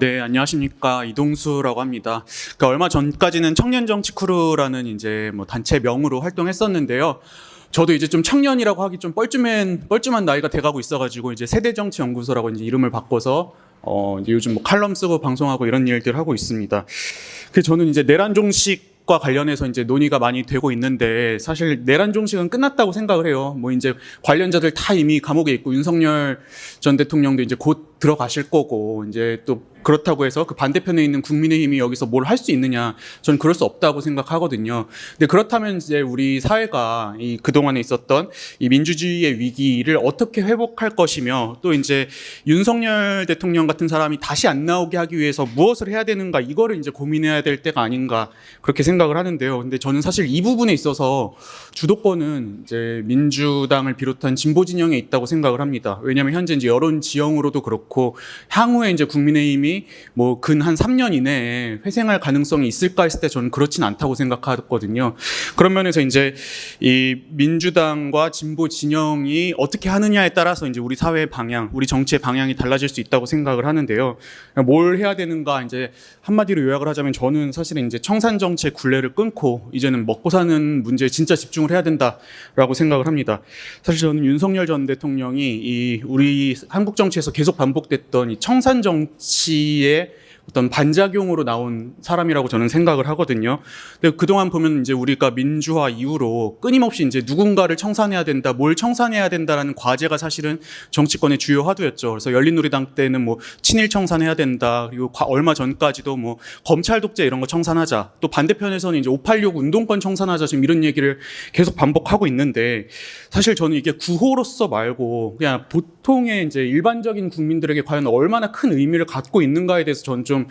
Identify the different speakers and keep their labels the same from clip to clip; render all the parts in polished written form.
Speaker 1: 네, 안녕하십니까. 이동수라고 합니다. 그러니까 얼마 전까지는 청년정치 크루라는 이제 뭐 단체 명으로 활동했었는데요. 저도 이제 좀 청년이라고 하기 좀 뻘쭘한 나이가 돼가고 있어가지고 이제 세대정치연구소라고 이제 이름을 바꿔서 이제 요즘 뭐 칼럼 쓰고 방송하고 이런 일들 하고 있습니다. 그 저는 이제 내란 종식과 관련해서 이제 논의가 많이 되고 있는데 사실 내란 종식은 끝났다고 생각을 해요. 뭐 이제 관련자들 다 이미 감옥에 있고 윤석열 전 대통령도 이제 곧 들어가실 거고 이제 또 그렇다고 해서 그 반대편에 있는 국민의힘이 여기서 뭘 할 수 있느냐? 저는 그럴 수 없다고 생각하거든요. 근데 그렇다면 이제 우리 사회가 이 그동안에 있었던 이 민주주의의 위기를 어떻게 회복할 것이며 또 이제 윤석열 대통령 같은 사람이 다시 안 나오게 하기 위해서 무엇을 해야 되는가 이거를 이제 고민해야 될 때가 아닌가 그렇게 생각을 하는데요. 근데 저는 사실 이 부분에 있어서 주도권은 이제 민주당을 비롯한 진보 진영에 있다고 생각을 합니다. 왜냐하면 현재 이제 여론 지형으로도 그렇고 향후에 이제 국민의힘이 뭐 근 한 3년 이내에 회생할 가능성이 있을까 했을 때 저는 그렇진 않다고 생각하거든요. 그런 면에서 이제 이 민주당과 진보 진영이 어떻게 하느냐에 따라서 이제 우리 사회의 방향, 우리 정치의 방향이 달라질 수 있다고 생각을 하는데요. 뭘 해야 되는가 이제 한마디로 요약을 하자면 저는 사실은 이제 청산 정치의 굴레를 끊고 이제는 먹고 사는 문제에 진짜 집중을 해야 된다라고 생각을 합니다. 사실 저는 윤석열 전 대통령이 이 우리 한국 정치에서 계속 반복됐던 이 청산 정치의 어떤 반작용으로 나온 사람이라고 저는 생각을 하거든요. 근데 그동안 보면 이제 우리가 민주화 이후로 끊임없이 이제 누군가를 청산해야 된다, 뭘 청산해야 된다라는 과제가 사실은 정치권의 주요 화두였죠. 그래서 열린우리당 때는 뭐 친일 청산해야 된다, 그리고 얼마 전까지도 뭐 검찰 독재 이런 거 청산하자, 또 반대편에서는 이제 586 운동권 청산하자 지금 이런 얘기를 계속 반복하고 있는데 사실 저는 이게 구호로서 말고 그냥 보통의 이제 일반적인 국민들에게 과연 얼마나 큰 의미를 갖고 있는가에 대해서 저는 좀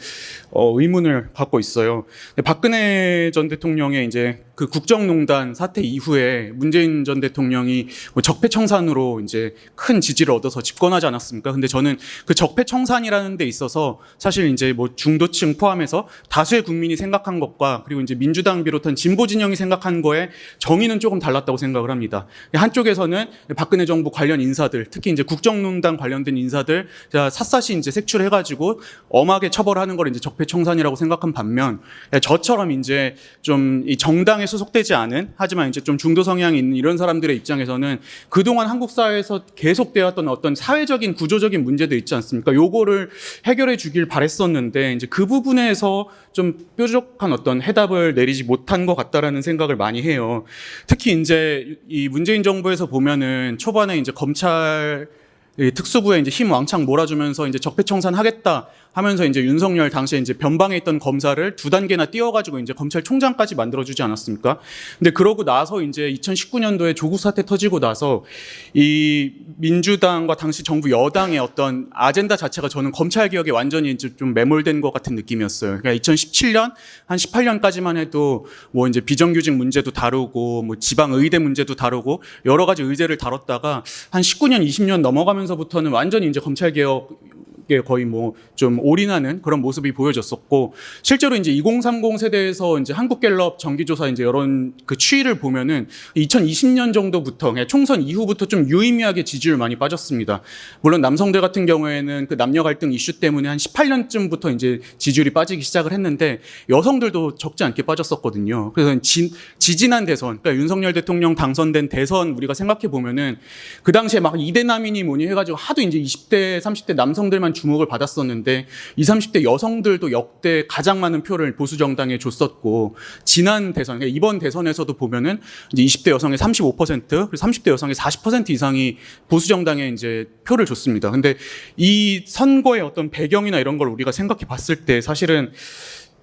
Speaker 1: 의문을 갖고 있어요. 박근혜 전 대통령의 이제 그 국정농단 사태 이후에 문재인 전 대통령이 뭐 적폐청산으로 이제 큰 지지를 얻어서 집권하지 않았습니까? 근데 저는 그 적폐청산이라는 데 있어서 사실 이제 뭐 중도층 포함해서 다수의 국민이 생각한 것과 그리고 이제 민주당 비롯한 진보 진영이 생각한 거에 정의는 조금 달랐다고 생각을 합니다. 한쪽에서는 박근혜 정부 관련 인사들, 특히 이제 국정농단 관련된 인사들 샅샅이 이제 색출해가지고 엄하게 처벌하는 걸 이제 적폐청산이라고 생각한 반면 저처럼 이제 좀 이 정당에 소속되지 않은 하지만 이제 좀 중도 성향이 있는 이런 사람들의 입장에서는 그동안 한국 사회에서 계속되었던 어떤 사회적인 구조적인 문제도 있지 않습니까? 요거를 해결해 주길 바랬었는데 이제 그 부분에서 좀 뾰족한 어떤 해답을 내리지 못한 것 같다라는 생각을 많이 해요. 특히 이제 이 문재인 정부에서 보면은 초반에 이제 검찰 특수부에 이제 힘 왕창 몰아주면서 이제 적폐청산하겠다 하면서 이제 윤석열 당시에 이제 변방에 있던 검사를 2단계나 띄워가지고 이제 검찰총장까지 만들어주지 않았습니까? 근데 그러고 나서 이제 2019년도에 조국 사태 터지고 나서 이 민주당과 당시 정부 여당의 어떤 아젠다 자체가 저는 검찰 개혁에 완전히 이제 좀 매몰된 것 같은 느낌이었어요. 그러니까 2017년 한 18년까지만 해도 뭐 이제 비정규직 문제도 다루고 뭐 지방 의대 문제도 다루고 여러 가지 의제를 다뤘다가 한 19년 20년 넘어가면서부터는 완전히 이제 검찰 개혁 거의 뭐 좀 올인하는 그런 모습이 보여졌었고 실제로 이제 2030 세대에서 이제 한국갤럽 정기조사 이제 이런 그 추이를 보면은 2020년 정도부터 그냥 총선 이후부터 좀 유의미하게 지지율 많이 빠졌습니다. 물론 남성들 같은 경우에는 그 남녀 갈등 이슈 때문에 한 18년쯤부터 이제 지지율이 빠지기 시작을 했는데 여성들도 적지 않게 빠졌었거든요. 그래서 지지난 대선, 그러니까 윤석열 대통령 당선된 대선 우리가 생각해 보면은 그 당시에 막 이대남이니 뭐니 해가지고 하도 이제 20대, 30대 남성들만 주목을 받았었는데 20, 30대 여성들도 역대 가장 많은 표를 보수 정당에 줬었고 지난 대선, 그러니까 이번 대선에서도 보면은 이제 20대 여성의 35%, 그리고 30대 여성의 40% 이상이 보수 정당에 이제 표를 줬습니다. 근데 이 선거의 어떤 배경이나 이런 걸 우리가 생각해 봤을 때 사실은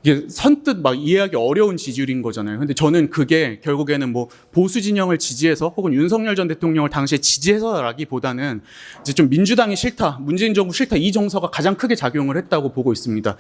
Speaker 1: 이게 선뜻 막 이해하기 어려운 지지율인 거잖아요. 근데 저는 그게 결국에는 뭐 보수 진영을 지지해서 혹은 윤석열 전 대통령을 당시에 지지해서라기보다는 이제 좀 민주당이 싫다, 문재인 정부 싫다 이 정서가 가장 크게 작용을 했다고 보고 있습니다.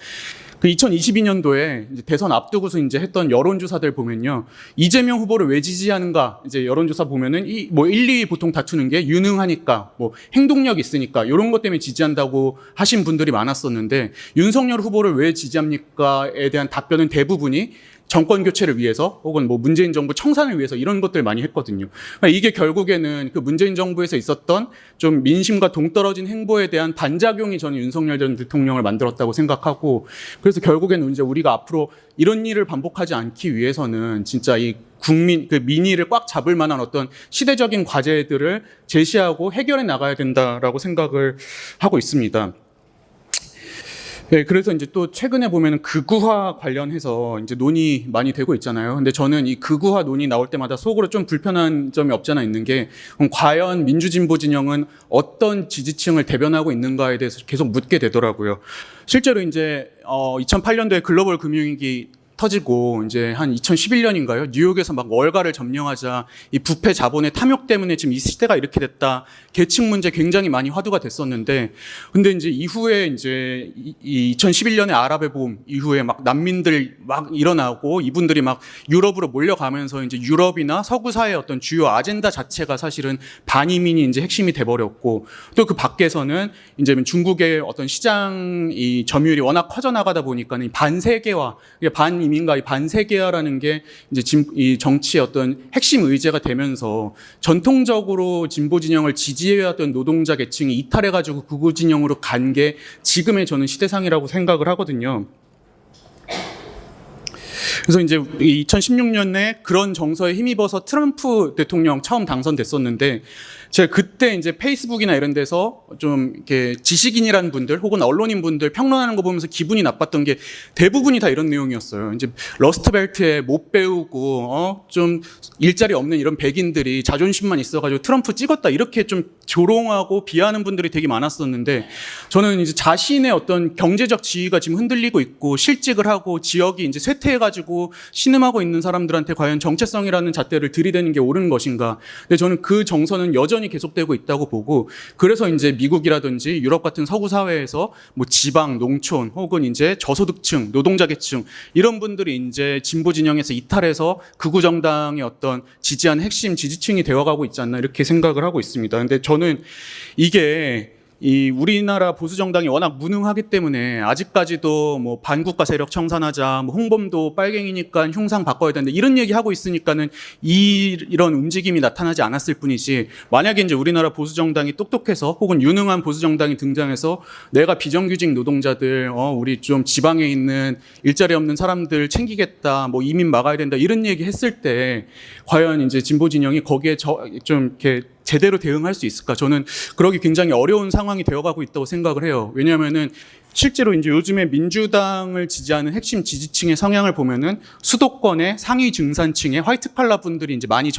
Speaker 1: 그 2022년도에 이제 대선 앞두고서 이제 했던 여론조사들 보면요. 이재명 후보를 왜 지지하는가 이제 여론조사 보면은 뭐 1, 2위 보통 다투는 게 유능하니까 뭐 행동력 있으니까 이런 것 때문에 지지한다고 하신 분들이 많았었는데 윤석열 후보를 왜 지지합니까에 대한 답변은 대부분이 정권 교체를 위해서 혹은 뭐 문재인 정부 청산을 위해서 이런 것들 많이 했거든요. 그러니까 이게 결국에는 그 문재인 정부에서 있었던 좀 민심과 동떨어진 행보에 대한 반작용이 저는 윤석열 전 대통령을 만들었다고 생각하고, 그래서 결국에는 이제 우리가 앞으로 이런 일을 반복하지 않기 위해서는 진짜 이 국민, 그 민의를 꽉 잡을 만한 어떤 시대적인 과제들을 제시하고 해결해 나가야 된다라고 생각을 하고 있습니다. 네, 그래서 이제 또 최근에 보면은 극우화 관련해서 이제 논의 많이 되고 있잖아요. 근데 저는 이 극우화 논의 나올 때마다 속으로 좀 불편한 점이 없잖아 있는 게, 그럼 과연 민주진보 진영은 어떤 지지층을 대변하고 있는가에 대해서 계속 묻게 되더라고요. 실제로 이제 2008년도에 글로벌 금융위기 터지고 이제 한 2011년인가요? 뉴욕에서 막 월가를 점령하자 이 부패 자본의 탐욕 때문에 지금 이 시대가 이렇게 됐다. 계층 문제 굉장히 많이 화두가 됐었는데, 근데 이제 이후에 이제 이 2011년에 아랍의 봄 이후에 막 난민들 막 일어나고 이분들이 막 유럽으로 몰려가면서 이제 유럽이나 서구 사회의 어떤 주요 아젠다 자체가 사실은 반이민이 이제 핵심이 돼버렸고, 또 그 밖에서는 이제 중국의 어떤 시장 이 점유율이 워낙 커져 나가다 보니까는 반세계화, 반이민과 반세계화라는 게 이제 이 정치의 어떤 핵심 의제가 되면서 전통적으로 진보 진영을 지지해왔던 노동자 계층이 이탈해가지고 극우 진영으로 간 게 지금의 저는 시대상이라고 생각을 하거든요. 그래서 이제 2016년에 그런 정서에 힘입어서 트럼프 대통령 처음 당선됐었는데, 제가 그때 이제 페이스북이나 이런 데서 좀 이렇게 지식인이라는 분들 혹은 언론인 분들 평론하는 거 보면서 기분이 나빴던 게 대부분이 다 이런 내용이었어요. 이제 러스트벨트에 못 배우고 좀 일자리 없는 이런 백인들이 자존심만 있어가지고 트럼프 찍었다, 이렇게 좀 조롱하고 비하하는 분들이 되게 많았었는데, 저는 이제 자신의 어떤 경제적 지위가 지금 흔들리고 있고 실직을 하고 지역이 이제 쇠퇴해가지고 신음하고 있는 사람들한테 과연 정체성이라는 잣대를 들이대는 게 옳은 것인가? 근데 저는 그 정서는 여전히 계속되고 있다고 보고, 그래서 이제 미국이라든지 유럽 같은 서구 사회에서 뭐 지방, 농촌 혹은 이제 저소득층, 노동자 계층 이런 분들이 이제 진보 진영에서 이탈해서 극우 정당의 어떤 지지하는 핵심 지지층이 되어가고 있지 않나, 이렇게 생각을 하고 있습니다. 근데 저는 이게 이 우리나라 보수 정당이 워낙 무능하기 때문에 아직까지도 뭐 반국가 세력 청산하자, 뭐 홍범도 빨갱이니까 흉상 바꿔야 된다, 이런 얘기 하고 있으니까는 이런 움직임이 나타나지 않았을 뿐이지, 만약에 이제 우리나라 보수 정당이 똑똑해서 혹은 유능한 보수 정당이 등장해서 내가 비정규직 노동자들, 우리 좀 지방에 있는 일자리 없는 사람들 챙기겠다, 뭐 이민 막아야 된다, 이런 얘기 했을 때 과연 이제 진보 진영이 거기에 좀 이렇게 제대로 대응할 수 있을까? 저는 그러기 굉장히 어려운 상황이 되어가고 있다고 생각을 해요. 왜냐하면은 실제로 이제 요즘에 민주당을 지지하는 핵심 지지층의 성향을 보면은 수도권의 상위 중산층의 화이트 칼라 분들이 이제 많이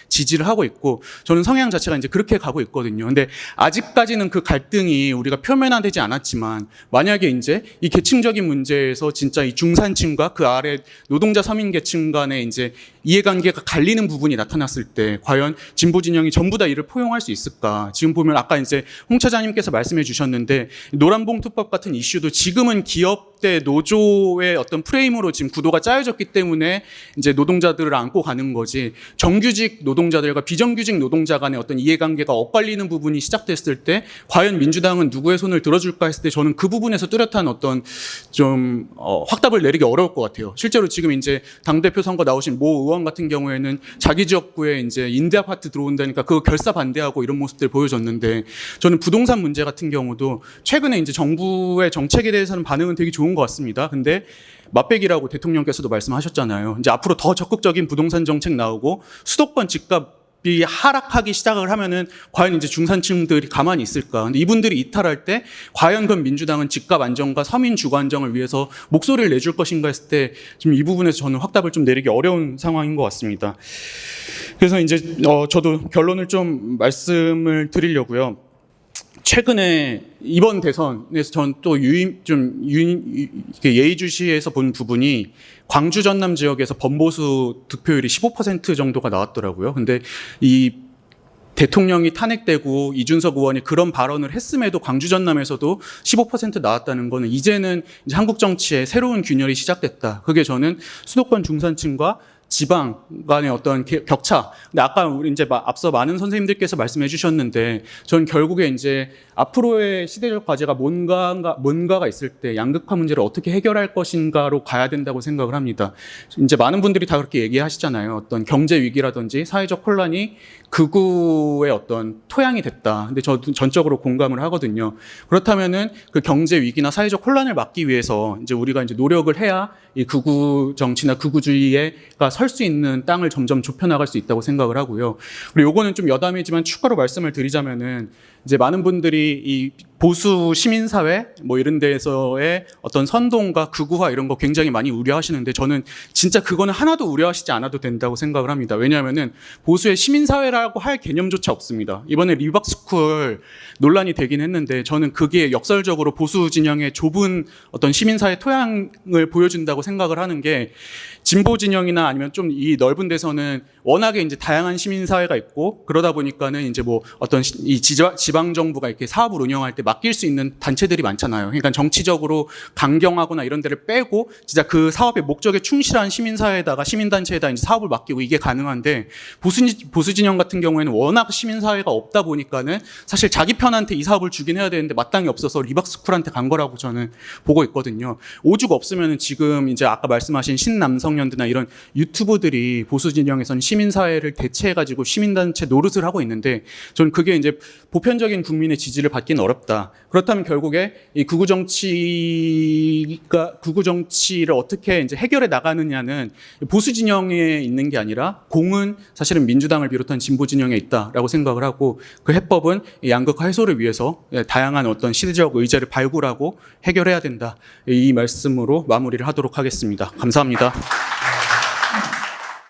Speaker 1: 지지를 하고 있고, 저는 성향 자체가 이제 그렇게 가고 있거든요. 근데 아직까지는 그 갈등이 우리가 표면화되지 않았지만, 만약에 이제 이 계층적인 문제에서 진짜 이 중산층과 그 아래 노동자 서민 계층 간의 이제 이해관계가 갈리는 부분이 나타났을 때 과연 진보 진영이 전부 다 이를 포용할 수 있을까? 지금 보면 아까 이제 홍 차장님께서 말씀해 주셨는데, 노란봉투법 같은 이슈도 지금은 기업 대 노조의 어떤 프레임으로 지금 구도가 짜여졌기 때문에 이제 노동자들을 안고 가는 거지, 정규직 노동자들과 비정규직 노동자 간의 어떤 이해관계가 엇갈리는 부분이 시작됐을 때 과연 민주당은 누구의 손을 들어줄까 했을 때 저는 그 부분에서 뚜렷한 어떤 좀 확답을 내리기 어려울 것 같아요. 실제로 지금 이제 당대표 선거 나오신 모 의원 같은 경우에는 자기 지역구에 이제 임대 아파트 들어온다니까 그거 결사 반대하고 이런 모습들 보여줬는데, 저는 부동산 문제 같은 경우도 최근에 이제 정부의 정책에 대해서는 반응은 되게 좋은 것 같습니다. 근데 맛배기라고 대통령께서도 말씀하셨잖아요. 이제 앞으로 더 적극적인 부동산 정책 나오고 수도권 집값이 하락하기 시작을 하면은 과연 이제 중산층들이 가만히 있을까? 근데 이분들이 이탈할 때 과연 그럼 민주당은 집값 안정과 서민 주거 안정을 위해서 목소리를 내줄 것인가 했을 때 지금 이 부분에서 저는 확답을 좀 내리기 어려운 상황인 것 같습니다. 그래서 이제 저도 결론을 좀 말씀을 드리려고요. 최근에 이번 대선에서 전 또 예의주시해서 본 부분이 광주 전남 지역에서 범보수 득표율이 15% 정도가 나왔더라고요. 근데 이 대통령이 탄핵되고 이준석 의원이 그런 발언을 했음에도 광주 전남에서도 15% 나왔다는 거는 이제는 이제 한국 정치에 새로운 균열이 시작됐다. 그게 저는 수도권 중산층과 지방 간의 어떤 격차. 근데 아까 우리 이제 앞서 많은 선생님들께서 말씀해 주셨는데 저는 결국에 이제 앞으로의 시대적 과제가 뭔가가 있을 때 양극화 문제를 어떻게 해결할 것인가로 가야 된다고 생각을 합니다. 이제 많은 분들이 다 그렇게 얘기하시잖아요. 어떤 경제 위기라든지 사회적 혼란이 극우의 어떤 토양이 됐다. 근데 저도 전적으로 공감을 하거든요. 그렇다면은 그 경제 위기나 사회적 혼란을 막기 위해서 이제 우리가 이제 노력을 해야 이 극우 정치나 극우주의가 설 수 있는 땅을 점점 좁혀나갈 수 있다고 생각을 하고요. 그리고 요거는 좀 여담이지만 추가로 말씀을 드리자면은 이제 많은 분들이 이 보수 시민사회 뭐 이런 데에서의 어떤 선동과 극우화 이런 거 굉장히 많이 우려하시는데 저는 진짜 그거는 하나도 우려하시지 않아도 된다고 생각을 합니다. 왜냐하면은 보수의 시민사회라고 할 개념조차 없습니다. 이번에 리박스쿨 논란이 되긴 했는데 저는 그게 역설적으로 보수 진영의 좁은 어떤 시민사회 토양을 보여준다고 생각을 하는 게 진보 진영이나 아니면 좀 이 넓은 데서는 워낙에 이제 다양한 시민사회가 있고 그러다 보니까는 이제 뭐 어떤 이 지방 정부가 이렇게 사업을 운영할 때 맡길 수 있는 단체들이 많잖아요. 그러니까 정치적으로 강경하거나 이런 데를 빼고 진짜 그 사업의 목적에 충실한 시민사회에다가 시민단체에다 이제 사업을 맡기고 이게 가능한데 보수 진영 같은 경우에는 워낙 시민사회가 없다 보니까는 사실 자기 편한테 이 사업을 주긴 해야 되는데 마땅히 없어서 리박스쿨한테 간 거라고 저는 보고 있거든요. 오죽 없으면은 지금 이제 아까 말씀하신 신남성연대나 이런 유튜브들이 보수 진영에서는 시민사회를 대체해가지고 시민단체 노릇을 하고 있는데 저는 그게 이제 보편적인 국민의 지지를 받기는 어렵다. 그렇다면 결국에 이 극우 정치를 어떻게 이제 해결해 나가느냐는 보수 진영에 있는 게 아니라 공은 사실은 민주당을 비롯한 진보 진영에 있다라고 생각을 하고 그 해법은 양극화 해소를 위해서 다양한 어떤 시대적 의제를 발굴하고 해결해야 된다. 이 말씀으로 마무리를 하도록 하겠습니다. 감사합니다.